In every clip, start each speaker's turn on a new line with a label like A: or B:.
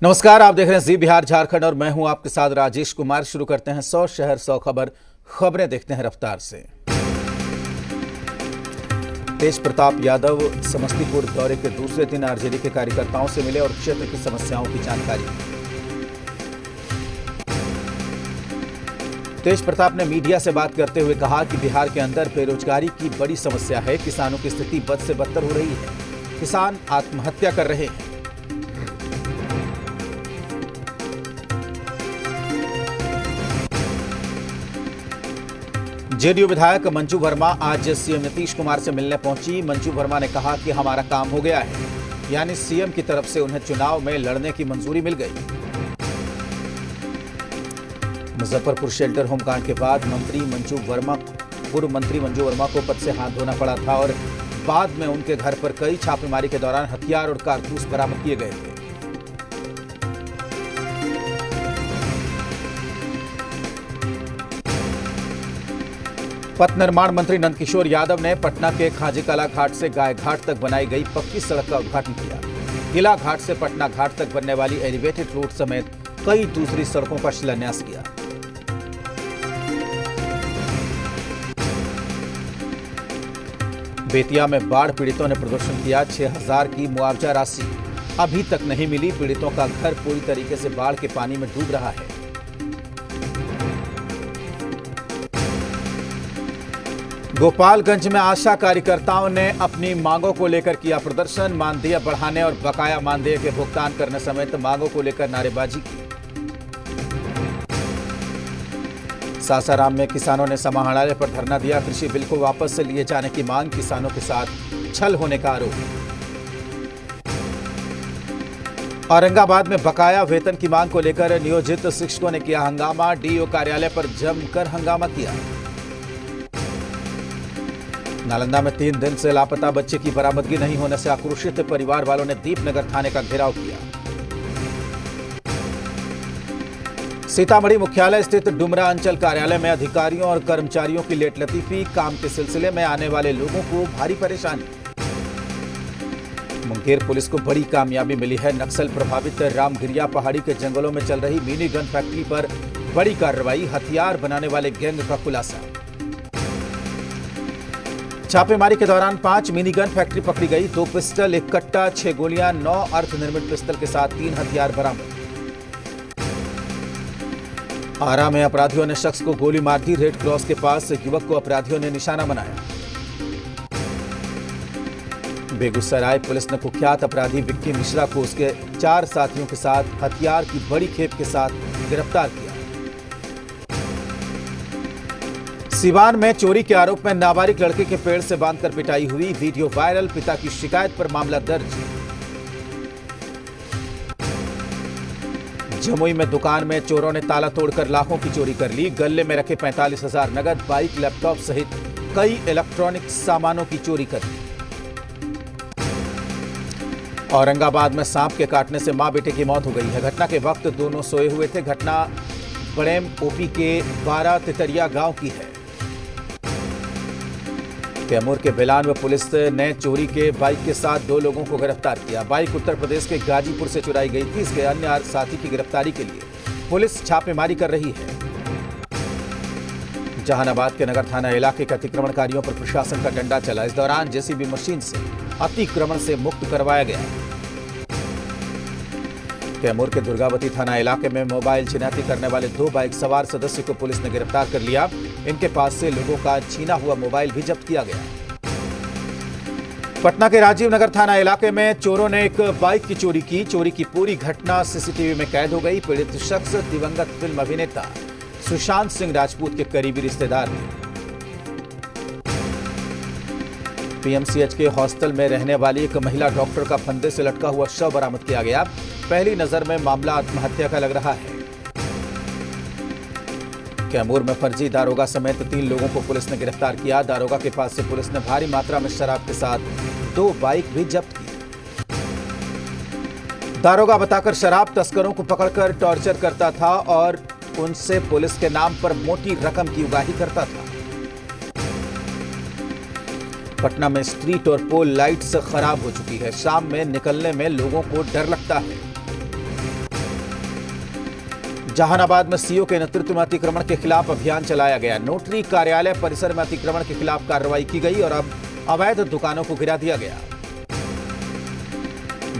A: नमस्कार, आप देख रहे हैं जी बिहार झारखंड और मैं हूं आपके साथ राजेश कुमार। शुरू करते हैं 100 शहर 100 खबर। खबरें देखते हैं रफ्तार से। तेज प्रताप यादव समस्तीपुर दौरे के दूसरे दिन आरजेडी के कार्यकर्ताओं से मिले और क्षेत्र की समस्याओं की जानकारी दी। तेज प्रताप ने मीडिया से बात करते हुए कहा कि बिहार के अंदर बेरोजगारी की बड़ी समस्या है। किसानों की स्थिति बद से बदतर हो रही है। किसान आत्महत्या कर रहे हैं। जेडीयू विधायक मंजू वर्मा आज सीएम नीतीश कुमार से मिलने पहुंची। मंजू वर्मा ने कहा कि हमारा काम हो गया है, यानी सीएम की तरफ से उन्हें चुनाव में लड़ने की मंजूरी मिल गई। मुजफ्फरपुर शेल्टर होमकांड के बाद पूर्व मंत्री मंजू वर्मा को पद से हाथ धोना पड़ा था और बाद में उनके घर पर कई छापेमारी के दौरान हथियार और कारतूस बरामद किए गए थे। पथ निर्माण मंत्री नंदकिशोर यादव ने पटना के खाजीकला घाट से गाय घाट तक बनाई गई पक्की सड़क का उद्घाटन किया। किला घाट से पटना घाट तक बनने वाली एलिवेटेड रोड समेत कई दूसरी सड़कों का शिलान्यास किया। बेतिया में बाढ़ पीड़ितों ने प्रदर्शन किया। 6000 की मुआवजा राशि अभी तक नहीं मिली। पीड़ितों का घर पूरी तरीके से बाढ़ के पानी में डूब रहा है। गोपालगंज में आशा कार्यकर्ताओं ने अपनी मांगों को लेकर किया प्रदर्शन। मानदेय बढ़ाने और बकाया मानदेय के भुगतान करने समेत मांगों को लेकर नारेबाजी की। सासाराम में किसानों ने समाहरणालय पर धरना दिया। कृषि बिल को वापस से लिए जाने की मांग। किसानों के साथ छल होने का आरोप। औरंगाबाद में बकाया वेतन की मांग को लेकर नियोजित शिक्षकों ने किया हंगामा। डीईओ कार्यालय पर जमकर हंगामा किया। नालंदा में 3 दिन से लापता बच्चे की बरामदगी नहीं होने से आक्रोशित परिवार वालों ने दीपनगर थाने का घेराव किया। सीतामढ़ी मुख्यालय स्थित डुमरा अंचल कार्यालय में अधिकारियों और कर्मचारियों की लेट लतीफी। काम के सिलसिले में आने वाले लोगों को भारी परेशानी। मुंगेर पुलिस को बड़ी कामयाबी मिली है। नक्सल प्रभावित रामगिरिया पहाड़ी के जंगलों में चल रही मिनी गन फैक्ट्री पर बड़ी कार्रवाई। हथियार बनाने वाले गैंग का खुलासा। छापेमारी के दौरान 5 मिनी गन फैक्ट्री पकड़ी गई। 2 पिस्टल, 1 कट्टा, 6 गोलियां, 9 अर्धनिर्मित पिस्टल के साथ 3 हथियार बरामद। आरा में अपराधियों ने शख्स को गोली मार दी। रेड क्रॉस के पास युवक को अपराधियों ने निशाना बनाया। बेगूसराय पुलिस ने कुख्यात अपराधी विक्की मिश्रा को उसके 4 साथियों के साथ हथियार की बड़ी खेप के साथ गिरफ्तार किया। सिवान में चोरी के आरोप में नाबालिग लड़के के पेड़ से बांधकर पिटाई हुई। Video viral. पिता की शिकायत पर मामला दर्ज। जमुई में दुकान में चोरों ने ताला तोड़कर लाखों की चोरी कर ली। गल्ले में रखे 45,000 नगद, बाइक, लैपटॉप सहित कई इलेक्ट्रॉनिक सामानों की चोरी कर ली। औरंगाबाद में सांप के काटने से मां बेटे की मौत हो गई है। घटना के वक्त दोनों सोए हुए थे। घटना बड़ेम ओपी के 12 तितरिया गांव की है। कैमूर के बेलान में पुलिस ने चोरी के बाइक के साथ 2 लोगों को गिरफ्तार किया। बाइक उत्तर प्रदेश के गाजीपुर से चुराई गई थी। इसके अन्य साथी की गिरफ्तारी के लिए पुलिस छापेमारी कर रही है। जहानाबाद के नगर थाना इलाके के अतिक्रमणकारियों पर प्रशासन का डंडा चला। इस दौरान जेसीबी मशीन से अतिक्रमण से मुक्त करवाया गया। कैमूर के दुर्गावती थाना इलाके में मोबाइल छिनैती करने वाले 2 बाइक सवार सदस्य को पुलिस ने गिरफ्तार कर लिया। इनके पास से लोगों का छीना हुआ मोबाइल भी जब्त किया गया। पटना के राजीव नगर थाना इलाके में चोरों ने एक बाइक की चोरी की। चोरी की पूरी घटना सीसीटीवी में कैद हो गई। पीड़ित शख्स दिवंगत फिल्म अभिनेता सुशांत सिंह राजपूत के करीबी रिश्तेदार थे। पीएमसीएच के हॉस्टल में रहने वाली एक महिला डॉक्टर का फंदे से लटका हुआ शव बरामद किया गया। पहली नजर में मामला आत्महत्या का लग रहा है। कैमूर में फर्जी दारोगा समेत 3 लोगों को पुलिस ने गिरफ्तार किया। दारोगा के पास से पुलिस ने भारी मात्रा में शराब के साथ 2 बाइक भी जब्त की। दारोगा बताकर शराब तस्करों को पकड़कर टॉर्चर करता था और उनसे पुलिस के नाम पर मोटी रकम की उगाही करता था। पटना में स्ट्रीट और पोल लाइट्स खराब हो चुकी है। शाम में निकलने में लोगों को डर लगता है। जहानाबाद में सीओ के नेतृत्व में अतिक्रमण के खिलाफ अभियान चलाया गया। नोटरी कार्यालय परिसर में अतिक्रमण के खिलाफ कार्रवाई की गई और अब अवैध दुकानों को गिरा दिया गया।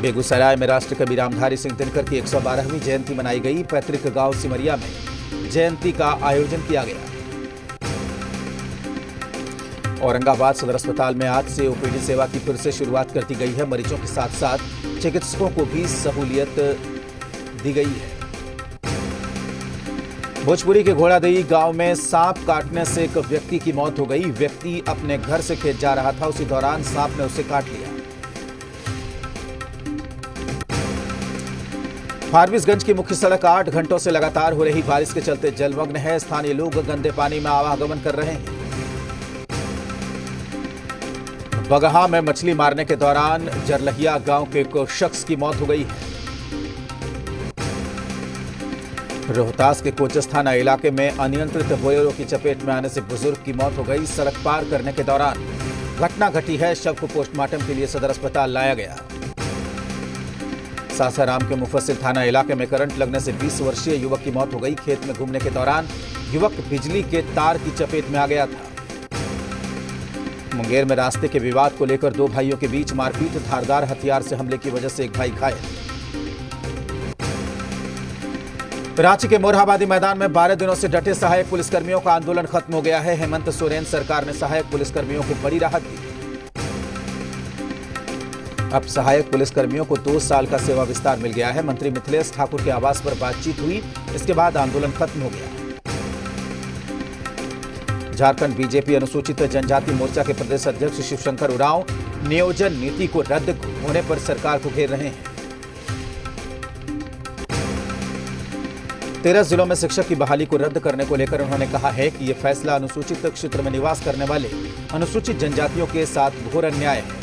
A: बेगूसराय में राष्ट्र कवि रामधारी सिंह दिनकर की 112वीं जयंती मनाई गई। पैतृक गांव सिमरिया में जयंती का आयोजन किया गया। औरंगाबाद सदर अस्पताल में आज से ओपीडी सेवा की फिर से शुरुआत कर दी गई है। मरीजों के साथ साथ चिकित्सकों को भी सहूलियत दी गई है। भोजपुरी के घोड़ादही गांव में सांप काटने से एक व्यक्ति की मौत हो गई। व्यक्ति अपने घर से खेत जा रहा था, उसी दौरान सांप ने उसे काट लिया। फारबिसगंज की मुख्य सड़क 8 घंटों से लगातार हो रही बारिश के चलते जलमग्न है। स्थानीय लोग गंदे पानी में आवागमन कर रहे हैं। बगहा में मछली मारने के दौरान जरलहिया गांव के एक शख्स की मौत हो गई है। रोहतास के कोचस थाना इलाके में अनियंत्रित बोलेरो की चपेट में आने से बुजुर्ग की मौत हो गई। सड़क पार करने के दौरान घटना घटी है। शव को पोस्टमार्टम के लिए सदर अस्पताल लाया गया। सासाराम के मुफस्सिल थाना इलाके में करंट लगने से 20 वर्षीय युवक की मौत हो गई। खेत में घूमने के दौरान युवक बिजली के तार की चपेट में आ गया था। मुंगेर में रास्ते के विवाद को लेकर दो भाइयों के बीच मारपीट। धारदार हथियार से हमले की वजह से एक भाई घायल। रांची के मोरहाबादी मैदान में 12 दिनों से डटे सहायक पुलिसकर्मियों का आंदोलन खत्म हो गया है। हेमंत सोरेन सरकार ने सहायक पुलिसकर्मियों को बड़ी राहत दी। अब सहायक पुलिसकर्मियों को 2 साल का सेवा विस्तार मिल गया है। मंत्री मिथिलेश ठाकुर के आवास पर बातचीत हुई, इसके बाद आंदोलन खत्म हो गया। झारखंड बीजेपी अनुसूचित जनजाति मोर्चा के प्रदेश अध्यक्ष शिवशंकर उरांव नियोजन नीति को रद्द होने पर सरकार को घेर रहे हैं। 13 जिलों में शिक्षक की बहाली को रद्द करने को लेकर उन्होंने कहा है कि यह फैसला अनुसूचित क्षेत्र में निवास करने वाले अनुसूचित जनजातियों के साथ घोर अन्याय है।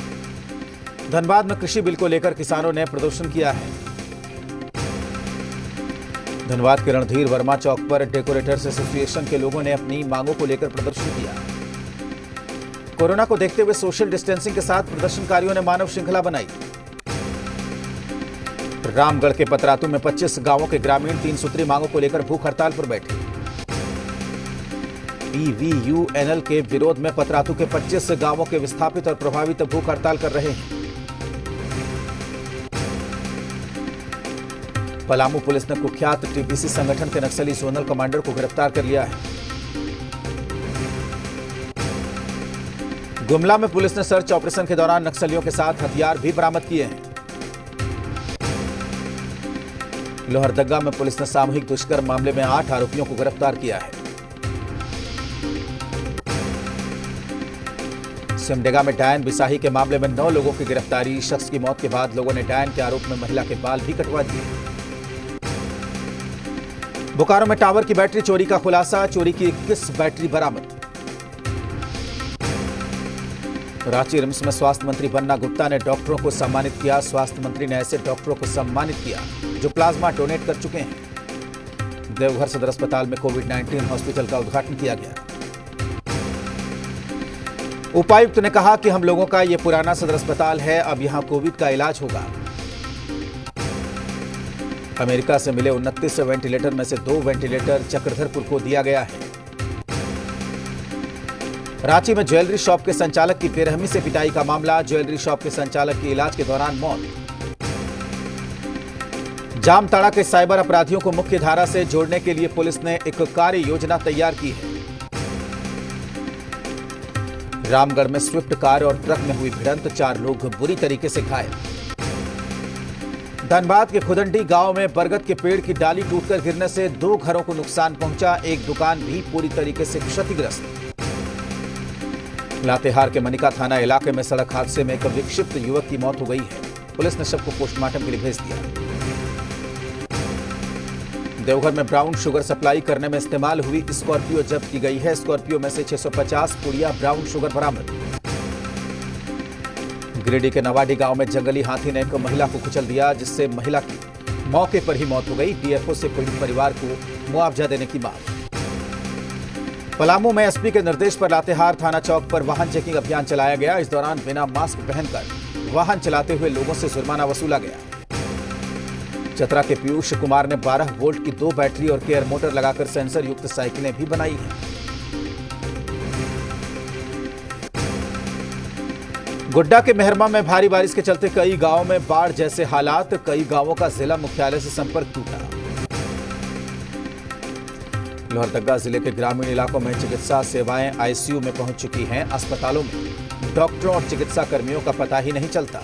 A: धनबाद में कृषि बिल को लेकर किसानों ने प्रदर्शन किया है। धनबाद के रणधीर वर्मा चौक पर डेकोरेटर्स एसोसिएशन के लोगों ने अपनी मांगों को लेकर प्रदर्शन किया। कोरोना को देखते हुए सोशल डिस्टेंसिंग के साथ प्रदर्शनकारियों ने मानव श्रृंखला बनाई। रामगढ़ के पतरातू में 25 गांवों के ग्रामीण 3 सूत्री मांगों को लेकर भूख हड़ताल पर बैठे। PVUNL के विरोध में पतरातू के 25 गांवों के विस्थापित और प्रभावित भूख हड़ताल कर रहे हैं। पलामू पुलिस ने कुख्यात टीपीसी संगठन के नक्सली जोनल कमांडर को गिरफ्तार कर लिया है। गुमला में पुलिस ने सर्च ऑपरेशन के दौरान नक्सलियों के साथ हथियार भी बरामद किए हैं। लोहरदगा में पुलिस ने सामूहिक दुष्कर्म मामले में 8 आरोपियों को गिरफ्तार किया है। सिमडेगा में डायन बिसाही के मामले में 9 लोगों की गिरफ्तारी। शख्स की मौत के बाद लोगों ने डायन के आरोप में महिला के बाल भी कटवा दिए। बोकारो में टावर की बैटरी चोरी का खुलासा। चोरी की 21 बैटरी बरामद। रांची रिम्स में स्वास्थ्य मंत्री बन्ना गुप्ता ने डॉक्टरों को सम्मानित किया। स्वास्थ्य मंत्री ने ऐसे डॉक्टरों को सम्मानित किया जो प्लाज्मा डोनेट कर चुके हैं। देवघर सदर अस्पताल में कोविड-19 हॉस्पिटल का उद्घाटन किया गया। उपायुक्त ने कहा कि हम लोगों का यह पुराना सदर अस्पताल है, अब यहां कोविड का इलाज होगा। अमेरिका से मिले 29 वेंटिलेटर में से 2 वेंटिलेटर चक्रधरपुर को दिया गया है। रांची में ज्वेलरी शॉप के संचालक की बेरहमी से पिटाई का मामला। ज्वेलरी शॉप के संचालक की इलाज के दौरान मौत। जामताड़ा के साइबर अपराधियों को मुख्य धारा से जोड़ने के लिए पुलिस ने एक कार्य योजना तैयार की है। रामगढ़ में स्विफ्ट कार और ट्रक में हुई भिड़ंत, 4 लोग बुरी तरीके से घायल। धनबाद के खुदंडी गांव में बरगद के पेड़ की डाली टूटकर गिरने से 2 घरों को नुकसान पहुंचा। एक दुकान भी पूरी तरीके से क्षतिग्रस्त। लातेहार के मनिका थाना इलाके में सड़क हादसे में एक विक्षिप्त युवक की मौत हो गई है। पुलिस ने शव को पोस्टमार्टम के लिए भेज दिया। देवघर में ब्राउन शुगर सप्लाई करने में इस्तेमाल हुई स्कॉर्पियो जब्त की गई है। स्कॉर्पियो में से 650 पुड़िया ब्राउन शुगर बरामद। गिरिडीह के नवाडी गांव में जंगली हाथी ने एक महिला को कुचल दिया, जिससे महिला की मौके पर ही मौत हो गई। डीएफओ से पीड़ित परिवार को मुआवजा देने की मांग। पलामू में एसपी के निर्देश पर लातेहार थाना चौक पर वाहन चेकिंग अभियान चलाया गया। इस दौरान बिना मास्क पहनकर वाहन चलाते हुए लोगों से जुर्माना वसूला गया। चतरा के पीयूष कुमार ने 12 वोल्ट की 2 बैटरी और केयर मोटर लगाकर सेंसर युक्त साइकिलें भी बनाई हैं। गोड्डा के मेहरमा में भारी बारिश के चलते कई गांवों में बाढ़ जैसे हालात, कई गांवों का जिला मुख्यालय से संपर्क टूटा। लोहरदगा जिले के ग्रामीण इलाकों में चिकित्सा सेवाएं आईसीयू में पहुंच चुकी हैं। अस्पतालों में डॉक्टरों और चिकित्सा कर्मियों का पता ही नहीं चलता।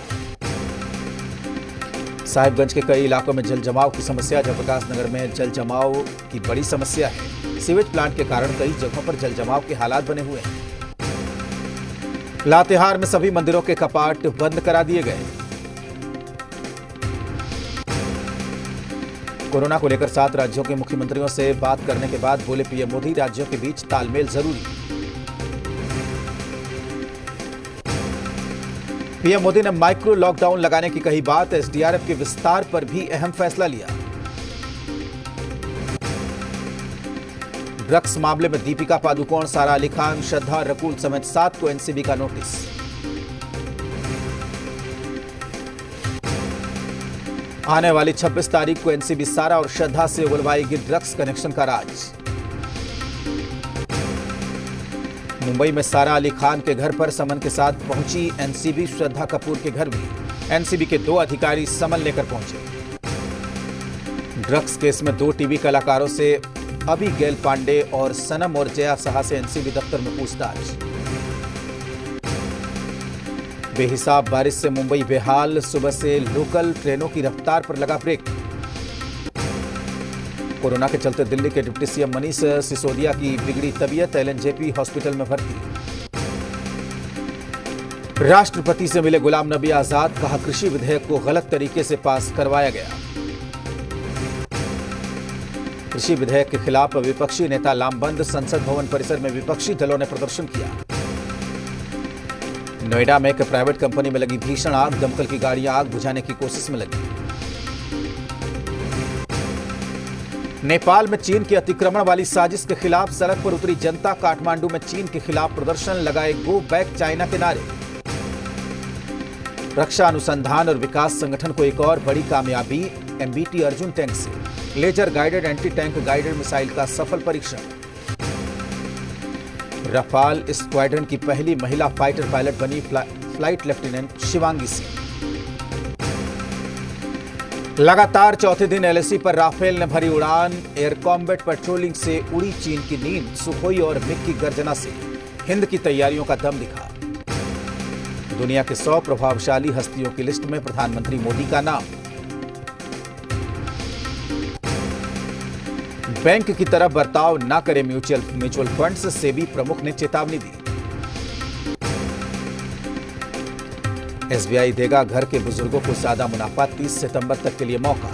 A: साहिबगंज के कई इलाकों में जल जमाव की समस्या। जयप्रकाश नगर में जल जमाव की बड़ी समस्या है। सीवेज प्लांट के कारण कई जगहों पर जल जमाव के हालात बने हुए हैं। लातेहार में सभी मंदिरों के कपाट बंद करा दिए गए। कोरोना को लेकर 7 राज्यों के मुख्यमंत्रियों से बात करने के बाद बोले पीएम मोदी, राज्यों के बीच तालमेल जरूरी। पीएम मोदी ने माइक्रो लॉकडाउन लगाने की कही बात। एसडीआरएफ के विस्तार पर भी अहम फैसला लिया। ड्रग्स मामले में दीपिका पादुकोण, सारा अली खान, श्रद्धा रकुल समेत 7 को एनसीबी का नोटिस। आने वाली 26 तारीख को एनसीबी सारा और श्रद्धा से उगलवाएगी ड्रग्स कनेक्शन का राज। मुंबई में सारा अली खान के घर पर समन के साथ पहुंची एनसीबी। श्रद्धा कपूर के घर भी एनसीबी के 2 अधिकारी समन लेकर पहुंचे। ड्रग्स केस में 2 टीवी कलाकारों से अभिगेल पांडे और सनम और जया साहा से एनसीबी दफ्तर में पूछताछ। बेहिसाब बारिश से मुंबई बेहाल, सुबह से लोकल ट्रेनों की रफ्तार पर लगा ब्रेक। कोरोना के चलते दिल्ली के डिप्टी सीएम मनीष सिसोदिया की बिगड़ी तबीयत, एलएनजेपी हॉस्पिटल में भर्ती। राष्ट्रपति से मिले गुलाम नबी आजाद, कहा कृषि विधेयक को गलत तरीके से पास करवाया गया। कृषि विधेयक के खिलाफ विपक्षी नेता लामबंद, संसद भवन परिसर में विपक्षी दलों ने प्रदर्शन किया। नोएडा में एक प्राइवेट कंपनी में लगी भीषण आग, दमकल की गाड़ियां आग बुझाने की कोशिश में लगी। नेपाल में चीन के अतिक्रमण वाली साजिश के खिलाफ सड़क पर उतरी जनता। काठमांडू में चीन के खिलाफ प्रदर्शन, लगाए गो बैक चाइना के नारे। रक्षा अनुसंधान और विकास संगठन को एक और बड़ी कामयाबी, एमबीटी अर्जुन टैंक से laser guided anti tank guided missile का सफल परीक्षण। रफाल स्क्वाड्रन की पहली महिला फाइटर पायलट बनी फ्लाइट लेफ्टिनेंट शिवांगी सिंह। लगातार चौथे दिन एलएसी पर राफेल ने भरी उड़ान। एयर कॉम्बैट पेट्रोलिंग से उड़ी चीन की नींद। सुखोई और मिग की गर्जना से हिंद की तैयारियों का दम दिखा। दुनिया के 100 प्रभावशाली हस्तियों की लिस्ट में प्रधानमंत्री मोदी का नाम। बैंक की तरह बर्ताव न करे म्यूचुअल फंड्स, सेबी प्रमुख ने चेतावनी दी। एसबीआई देगा घर के बुजुर्गों को ज्यादा मुनाफा, 30 सितंबर तक के लिए मौका।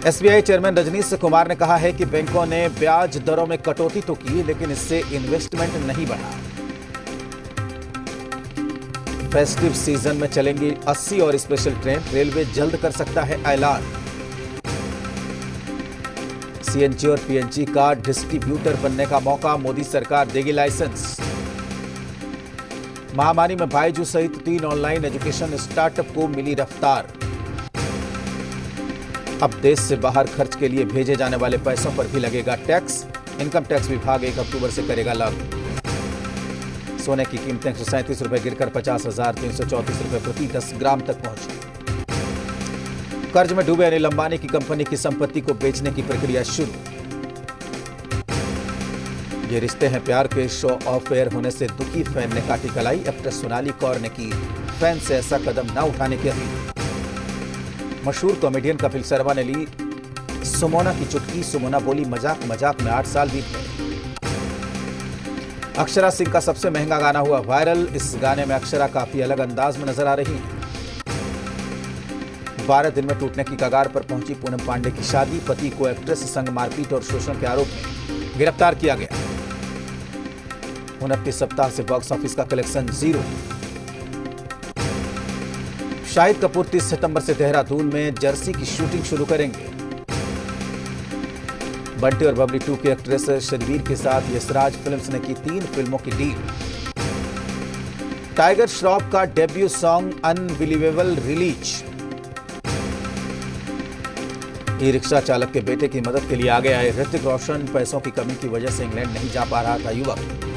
A: एसबीआई चेयरमैन रजनीश कुमार ने कहा है कि बैंकों ने ब्याज दरों में कटौती तो की, लेकिन इससे इन्वेस्टमेंट नहीं बढ़ा। फेस्टिव सीजन में चलेंगी 80 और स्पेशल ट्रेन, रेलवे जल्द कर सकता है ऐलान। सीएनजी और पीएनजी का डिस्ट्रीब्यूटर बनने का मौका, मोदी सरकार देगी लाइसेंस। महामारी में बायजू सहित 3 ऑनलाइन एजुकेशन स्टार्टअप को मिली रफ्तार। अब देश से बाहर खर्च के लिए भेजे जाने वाले पैसों पर भी लगेगा टैक्स। इनकम टैक्स विभाग 1 अक्टूबर से करेगा लागू। सोने की कीमतें 137 रुपए गिरकर 50,334 रुपए प्रति 10 ग्राम तक पहुंची। कर्ज में डूबे अनिल अंबानी की कंपनी की संपत्ति को बेचने की प्रक्रिया शुरू। ये रिश्ते हैं प्यार के शो ऑफ एयर होने से दुखी फैन ने काटी कलाई। एक्ट्रेस सोनाली कौर ने की फैन से ऐसा कदम न उठाने की अपील। मशहूर कॉमेडियन कपिल शर्मा ने ली सुमोना की चुटकी। सुमोना बोली, मजाक मजाक में 8 साल बीत गए। अक्षरा सिंह का सबसे महंगा गाना हुआ वायरल। इस गाने में अक्षरा काफी अलग अंदाज में नजर आ रही हैं। 12 दिन में टूटने की कगार पर पहुंची पूनम पांडे की शादी। पति को एक्ट्रेस संग मारपीट और शोषण के आरोप में गिरफ्तार किया गया। 29 सप्ताह से बॉक्स ऑफिस का कलेक्शन 0। शाहिद कपूर 30 सितंबर से देहरादून में जर्सी की शूटिंग शुरू करेंगे। बंटी और बबली 2 की एक्ट्रेस शर्वीर के साथ यशराज फिल्म्स ने की 3 फिल्मों की डील। टाइगर श्रॉफ का debut song unbelievable release. E rickshaw चालक के बेटे की मदद के लिए आगे आए ऋतिक रोशन पैसों की कमी की वजह से इंग्लैंड नहीं जा पा रहा था युवक